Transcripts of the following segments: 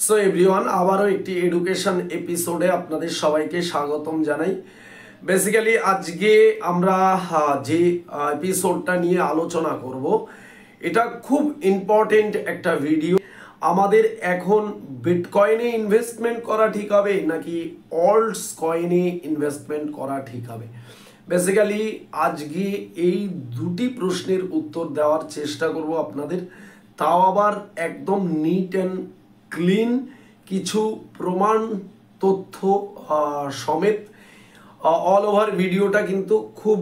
So everyone, আবারও একটি education এপিসোডে আপনাদের সবাইকে স্বাগতম জানাই। বেসিক্যালি আজকে আমরা যে এপিসোডটা নিয়ে আলোচনা করব, এটা খুব ইম্পর্টেন্ট একটা ভিডিও। আমাদের এখন বিটকয়েনে ইনভেস্টমেন্ট করা ঠিক হবে নাকি অল্টস কয়েনে ইনভেস্টমেন্ট করা ঠিক হবে? বেসিক্যালি আজকে এই দুটি প্রশ্নের উত্তর দেওয়ার চেষ্টা করব আপনাদের, তাও আবার একদম নিট অ্যান্ড ক্লিন কিছু প্রমাণ তথ্য সমেত। অল ওভার ভিডিওটা কিন্তু খুব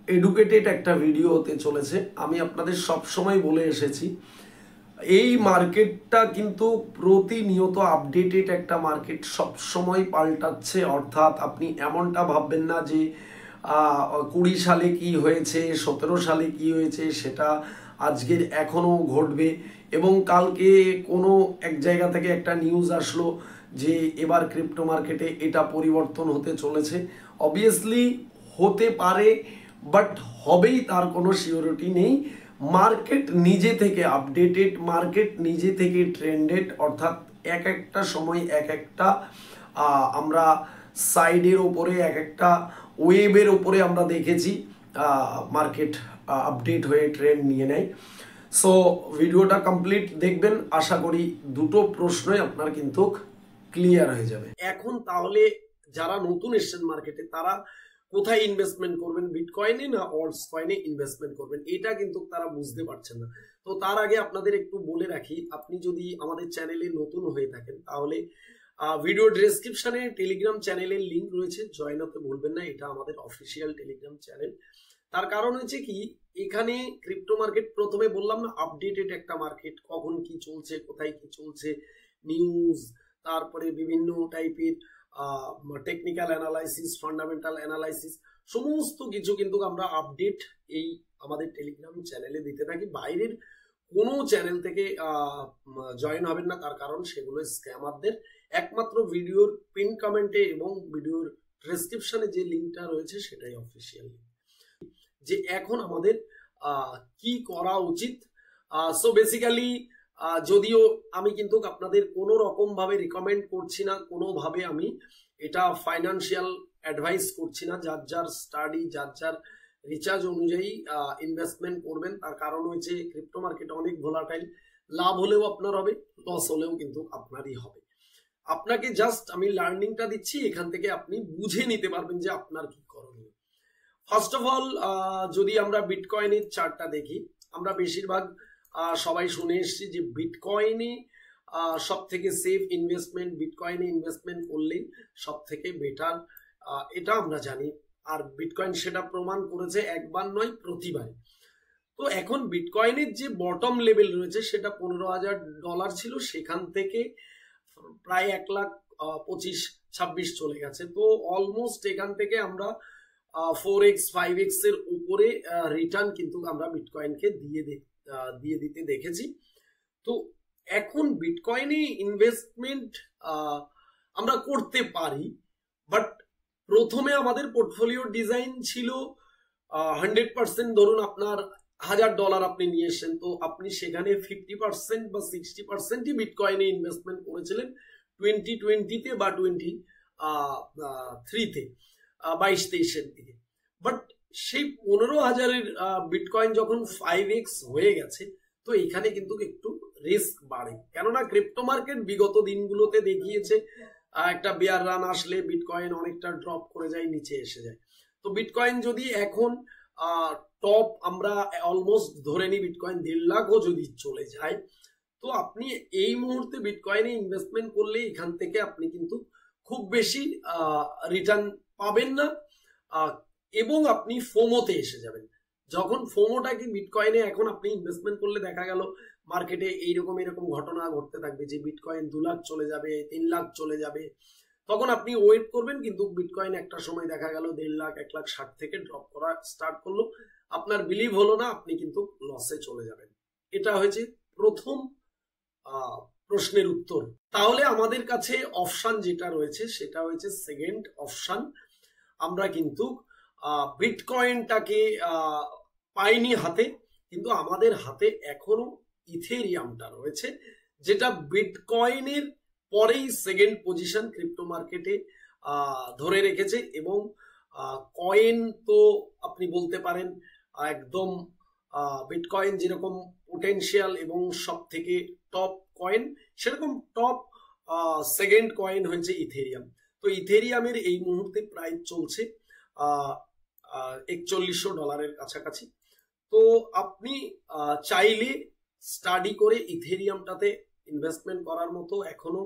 এডুকেটেড একটা ভিডিও হতে চলেছে। আমি আপনাদের সবসময় বলে এসেছি, এই মার্কেটটা কিন্তু প্রতিনিয়ত আপডেটেড একটা মার্কেট, সবসময় পাল্টাচ্ছে। অর্থাৎ আপনি এমনটা ভাববেন না যে 20 সালে কি হয়েছে, 17 সালে কি হয়েছে সেটা আজকের এখনও ঘটবে, এবং কালকে কোনো এক জায়গা থেকে একটা নিউজ আসলো যে এবার ক্রিপ্টো মার্কেটে এটা পরিবর্তন হতে চলেছে। অবভিয়াসলি হতে পারে, বাট হবেই তার কোনো সিওরিটি নেই। মার্কেট নিজে থেকে আপডেটেড, মার্কেট নিজে থেকে ট্রেন্ডেড, অর্থাৎ এক একটা সময় এক একটা আমরা সাইডের ওপরে, এক একটা ওয়েবের ওপরে আমরা দেখেছি মার্কেট আপডেট হয়ে ট্রেন্ড নিয়ে নেয়। সো ভিডিওটা কমপ্লিট দেখবেন, আশা করি দুটো প্রশ্নই আপনার কিন্তু ক্লিয়ার হয়ে যাবে। এখন তাহলে যারা নতুন এসছেন মার্কেটে, তারা কোথায় ইনভেস্টমেন্ট করবেন, বিটকয়েনে না অল্টস কয়েনে ইনভেস্টমেন্ট করবেন, এটা কিন্তু তারা বুঝতে পারছেন না। তো তার আগে আপনাদের একটু বলে রাখি, আপনি যদি আমাদের চ্যানেলে নতুন হয়ে থাকেন তাহলে ভিডিও ডেসক্রিপশনে টেলিগ্রাম চ্যানেলের লিঙ্ক রয়েছে, জয়েন হতে ভুলবেন না। এটা আমাদের অফিসিয়াল টেলিগ্রাম চ্যানেল। তার কারণ হচ্ছে কি, এখানে ক্রিপ্টো মার্কেট প্রথমে বললাম না আপডেটেড একটা মার্কেট, কখন কি চলছে, কোথায় কি চলছে, নিউজ, তারপরে বিভিন্ন টাইপের টেকনিক্যাল অ্যানালাইসিস, ফান্ডামেন্টাল অ্যানালাইসিস, সমস্ত কিছু কিন্তু আমরা আপডেট এই আমাদের টেলিগ্রাম চ্যানেলে দিতে থাকি। বাইরের কোনো চ্যানেল থেকে জয়েন হবেন না, তার কারণ সেগুলো স্ক্যামারদের। একমাত্র ভিডিওর পিন কমেন্টে এবং ভিডিওর ডেসক্রিপশনে যে লিঙ্কটা রয়েছে সেটাই অফিসিয়াল। যে এখন আমাদের কি করা উচিত। সো বেসিক্যালি যদিও আমি কিন্তু আপনাদের কোনো রকম ভাবে রিকমেন্ড করছি না, কোনোভাবে আমি এটা ফাইন্যান্সিয়াল অ্যাডভাইস করছি না। যার যার স্টাডি, যার যার রিচার্জ অনুযায়ী ইনভেস্টমেন্ট করবেন। তার কারণ হচ্ছে ক্রিপ্টো মার্কেট অনেক ভোলাটাইল, লাভ হলেও আপনার হবে, লস হলেও কিন্তু আপনারই হবে। আপনাকে জাস্ট আমি লার্নিংটা দিচ্ছি, এখান থেকে আপনি বুঝে নিতে পারবেন যে আপনার কি করণীয়। ফার্স্ট অফ অল, যদি আমরা বিটকয়েনের চার্টটা দেখি, আমরা বেশিরভাগ সবাই শুনে এসেছি যে বিটকয়েনে সব থেকে সেফ ইনভেস্টমেন্ট, বিটকয়েনে ইনভেস্টমেন্ট করলেই সব থেকে বেটার, এটা আমরা জানি। আর বিটকয়েন সেটা প্রমাণ করেছে, একবার নয় প্রতিবার। তো এখন বিটকয়েনের যে বটম লেভেল রয়েছে সেটা $15,000 ছিল, সেখান থেকে প্রায় 1,25,26 চলে গেছে। তো অলমোস্ট এখান থেকে আমরা 4x 5x এর উপরে রিটার্ন কিন্তু আমরা বিটকয়েনকে দিয়ে দিতে দেখেছি। তো এখন বিটকয়েনে ইনভেস্টমেন্ট আমরা করতে পারি, বাট প্রথমে আমাদের পোর্টফোলিও ডিজাইন ছিল 100%। ধরুন আপনার $1,000 আপনি নিয়ে এসেছেন, তো আপনি সেখানে 50% বা 60%ই বিটকয়েনে ইনভেস্টমেন্ট করেছিলেন 2020-তে বা 23-তে, 22-23-এর দিকে। বাট সেই 15,000-এর বিটকয়েন যখন 5x হয়ে গেছে, তো এখানে কিন্তু একটু রিস্ক বাড়ে। কেননা ক্রিপ্টো মার্কেট বিগত দিনগুলোতে দেখিয়েছে একটা বেয়ার রান আসলে বিটকয়েন অনেকটা ড্রপ করে যায়, নিচে এসে যায়। তো বিটকয়েন যদি এখন টপ আমরা অলমোস্ট ধরে নিই, বিটকয়েন 1.5 লাখও যদি চলে যায়, তো আপনি এই মুহূর্তে বিটকয়েনে ইনভেস্টমেন্ট করলে এখান থেকে আপনি কিন্তু খুব বেশি রিটার্ন পাবেন না, এবং আপনি ফোমোতে এসে যাবেন। যখন ফোমোটা কি বিটকয়েনে এখন আপনি ইনভেস্টমেন্ট করলে দেখা গেল মার্কেটে এরকম ঘটনা ঘটতে থাকবে যে বিটকয়েন 2 লাখ চলে যাবে, 3 লাখ চলে যাবে, তখন আপনি ওয়েট করবেন। কিন্তু বিটকয়েন একটা সময় দেখা গেল 1.5 লাখ 1,60,000 থেকে ড্রপ করা স্টার্ট করলো, আপনার বিলিভ হলো না, আপনি কিন্তু লসে চলে যাবেন। এটা হয়েছে প্রথম প্রশ্নের উত্তর। তাহলে আমাদের কাছে অপশন যেটা রয়েছে সেটা হয়েছে সেকেন্ড অপশন। আমরা কিন্তু বিটকয়েনটাকে পাইনি হাতে, কিন্তু আমাদের হাতে এখনো ইথেরিয়ামটা রয়েছে, যেটা বিটকয়েনের পরেই সেকেন্ড পজিশন ক্রিপ্টো মার্কেটে ধরে রেখেছে। এবং কয়েন তো আপনি বলতে পারেন একদম বিটকয়েন যেরকম পোটেনশিয়াল এবং সব থেকে টপ কয়েন, সেরকম টপ সেকেন্ড কয়েন হয়েছে ইথেরিয়াম। তো ইথেরিয়ামের এই মুহূর্তে প্রাইস চলছে $4100 কাছাকাছি। তো আপনি চাইলে স্টাডি করে ইথেরিয়ামটাতে ইনভেস্টমেন্ট করার মতো এখনো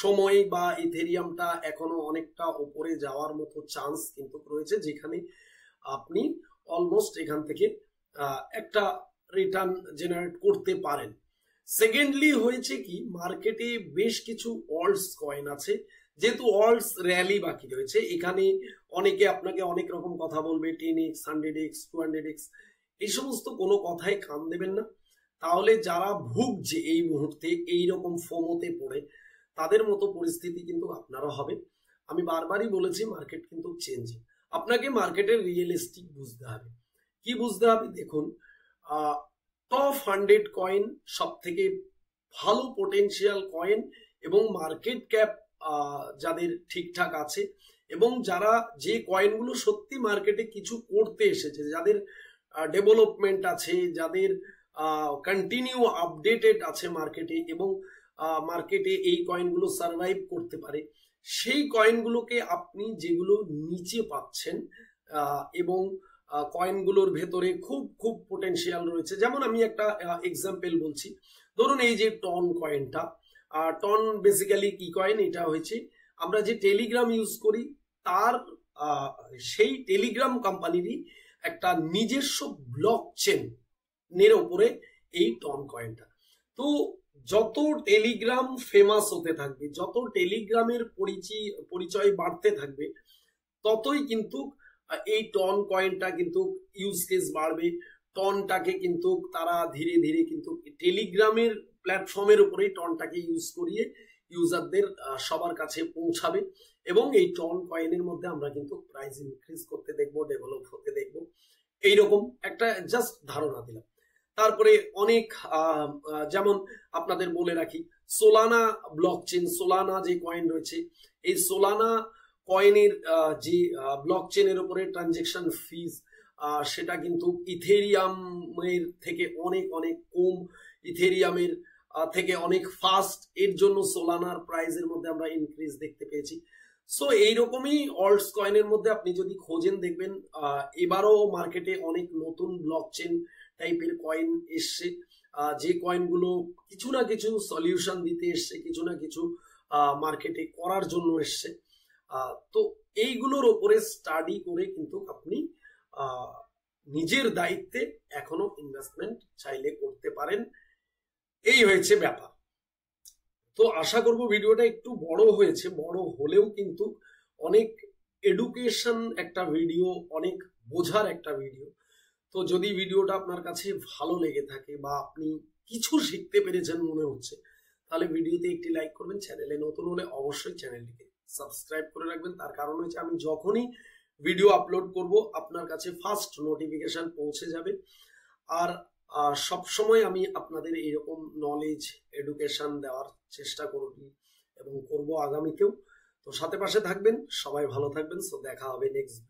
সময় বা ইথেরিয়ামটা এখনো অনেকটা উপরে যাওয়ার মতো চান্স কিন্তু রয়েছে, যেখানে আপনি অলমোস্ট এখান থেকে একটা রিটার্ন জেনারেট করতে পারেন। সেকেন্ডলি হয়েছে কি, মার্কেটে বেশ কিছু অল্টস কয়েন আছে, যেহেতু অল্টস র্যালি বাকি রয়েছে, এখানে অনেকে আপনাকে অনেক রকম কথা বলবে, 10x 100x 200x, এই সমস্ত কোনো কথাই কান দেবেন না। তাহলে যারা ভুগছে এই মুহূর্তে এইরকম ফোমোতে পড়ে, তাদের মতো পরিস্থিতি কিন্তু আপনারও হবে। আমি বারবারই বলেছি মার্কেট কিন্তু চেঞ্জিং, আপনাকে মার্কেটের রিয়েলিস্টিক বুঝতে হবে। কি বুঝতে হবে? দেখুন, টপ 100 কয়েন সব থেকে ভালো পোটেনশিয়াল কয়েন এবং মার্কেট ক্যাপ যাদের ঠিকঠাক আছে, এবং যারা যে কয়েনগুলো সত্যি মার্কেটে কিছু করতে এসেছে, যাদের ডেভেলপমেন্ট আছে, যাদের কন্টিনিউ আপডেটেড আছে মার্কেটে, এবং মার্কেটে এই কয়েনগুলো সার্ভাইভ করতে পারে, সেই কয়েনগুলোকে আপনি যেগুলো নিচে পাচ্ছেন এবং কয়েনগুলোর ভেতরে খুব খুব পোটেনশিয়াল রয়েছে, যেমন আমি একটা এক্সাম্পল বলছি। ধরুন এই যে টন কয়েনটা, টন বেসিক্যালি কি কয়েন? এটা হয়েছে আমরা যে টেলিগ্রাম ইউজ করি তার সেই টেলিগ্রাম কোম্পানিরই একটা নিজস্ব ব্লক চেনের উপরে এই টন কয়েনটা। তো যত টেলিগ্রাম ফেমাস হতে থাকবে, যত টেলিগ্রামের পরিচয় বাড়তে থাকবে, ততই কিন্তু এই টন কয়েনটা কিন্তু ইউজ কেস বাড়বে। টনটাকে কিন্তু তারা ধীরে ধীরে কিন্তু টেলিগ্রামের প্ল্যাটফর্মের উপরেই টনটাকে ইউজ করিয়ে ইউজারদের সবার কাছে পৌঁছাবে, এবং এই টন কয়েনের মধ্যে আমরা কিন্তু প্রাইস ইনক্রিজ করতে দেখবো, ডেভেলপ হতে দেখবো। এইরকম একটা জাস্ট ধারণা দিলাম। তারপরে অনেক যেমন আপনাদের বলে রাখি, সোলানা ব্লকচেন, সোলানা যে কয়েন রয়েছে, এই সোলানা কয়েনের যে ব্লকচেনের উপরে ট্রানজেকশন ফিজ, সেটা কিন্তু ইথেরিয়ামের থেকে অনেক অনেক কম, ইথেরিয়ামের থেকে অনেক ফাস্ট। এর জন্য সোলানার প্রাইসের মধ্যে আমরা ইনক্রিজ দেখতে পেয়েছি। সো এইরকমই অল্টস কয়েনের মধ্যে আপনি যদি খোঁজেন, দেখবেন এবারও মার্কেটে অনেক নতুন ব্লকচেন টাইপের কয়েন এসছে, যে কয়েনগুলো কিছু না কিছু সলিউশন দিতে এসছে, কিছু না কিছু মার্কেটে করার জন্য এসছে। তো এইগুলোর ওপরে স্টাডি করে কিন্তু আপনি নিজের দায়িত্বে এখনো ইনভেস্টমেন্ট চাইলে করতে পারেন। এই হয়েছে ব্যাপার। তো আশা করব ভিডিওটা একটু বড় হয়েছে, বড় হলেও কিন্তু অনেক এডুকেশন একটা ভিডিও, অনেক বোঝার একটা ভিডিও। তো যদি ভিডিওটা আপনার কাছে ভালো লেগে থাকে বা আপনি কিছু শিখতে পেরেছেন মনে হচ্ছে, তাহলে ভিডিওতে একটি লাইক করবেন। চ্যানেলে নতুন হলে অবশ্যই চ্যানেলটিকে সাবস্ক্রাইব করে রাখবেন। তার কারণ হচ্ছে আমি যখনই ভিডিও আপলোড করব আপনার কাছে ফার্স্ট নোটিফিকেশন পৌঁছে যাবে। আর সব সময় আমি আপনাদের এইরকম নলেজ এডুকেশন দেওয়ার চেষ্টা করি এবং করব আগামীতেও। তো সাথে পাশে থাকবেন, সবাই ভালো থাকবেন। সো দেখা হবে নেক্সট